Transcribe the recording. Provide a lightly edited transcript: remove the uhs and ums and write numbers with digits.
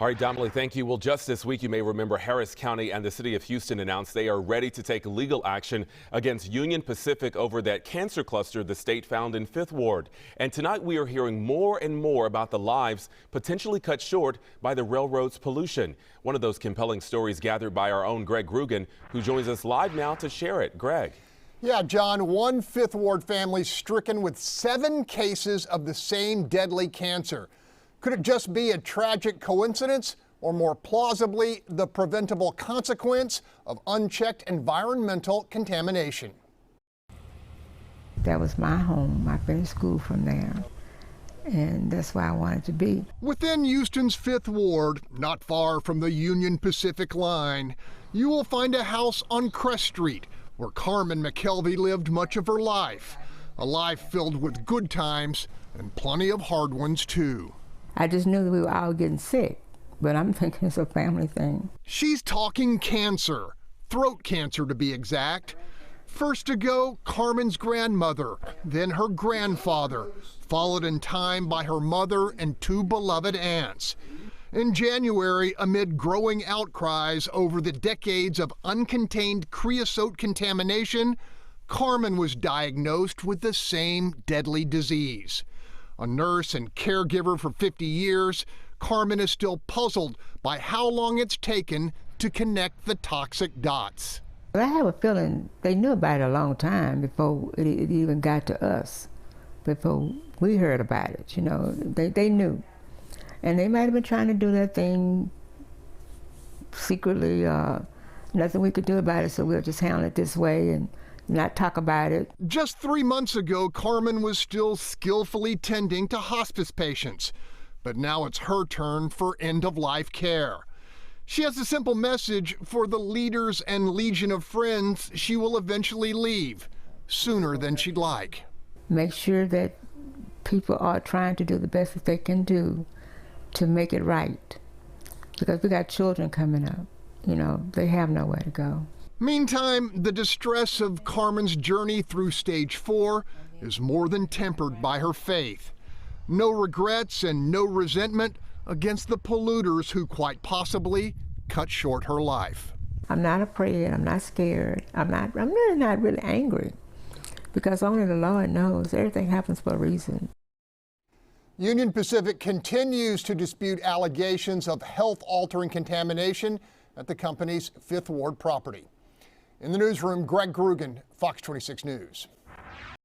All right, Dominic, thank you. Well, just this week, you may remember Harris County and the city of Houston announced they are ready to take legal action against Union Pacific over that cancer cluster the state found in 5th Ward. And tonight we are hearing more and more about the lives potentially cut short by the railroad's pollution. One of those compelling stories gathered by our own Greg Groogan, who joins us live now to share it. Greg. Yeah, John, one 5th Ward family stricken with 7 cases of the same deadly cancer. Could it just be a tragic coincidence, or more plausibly, the preventable consequence of unchecked environmental contamination? That was my home. I finished school from there, and that's where I wanted to be. Within Houston's 5th Ward, not far from the Union Pacific line, you will find a house on Crest Street where Carmen McKelvey lived much of her life. A life filled with good times and plenty of hard ones, too. I just knew that we were all getting sick, but I'm thinking it's a family thing. She's talking cancer, throat cancer to be exact. First to go, Carmen's grandmother, then her grandfather, followed in time by her mother and 2 beloved aunts. In January, amid growing outcries over the decades of uncontained creosote contamination, Carmen was diagnosed with the same deadly disease. A nurse and caregiver for 50 years, Carmen is still puzzled by how long it's taken to connect the toxic dots. I have a feeling they knew about it a long time before it even got to us, before we heard about it, you know. They knew. And they might have been trying to do their thing secretly. Nothing we could do about it, so we'll just handle it this way and not talk about it. Just 3 months ago, Carmen was still skillfully tending to hospice patients, but now it's her turn for end-of-life care. She has a simple message for the leaders and legion of friends she will eventually leave, sooner than she'd like. Make sure that people are trying to do the best that they can do to make it right, because we got children coming up. You know, they have nowhere to go. Meantime, the distress of Carmen's journey through stage 4 is more than tempered by her faith. No regrets and no resentment against the polluters who quite possibly cut short her life. I'm not afraid, I'm not scared, I'm really not really angry, because only the Lord knows everything happens for a reason. Union Pacific continues to dispute allegations of health-altering contamination at the company's 5th Ward property. In the newsroom, Greg Groogan, Fox 26 News.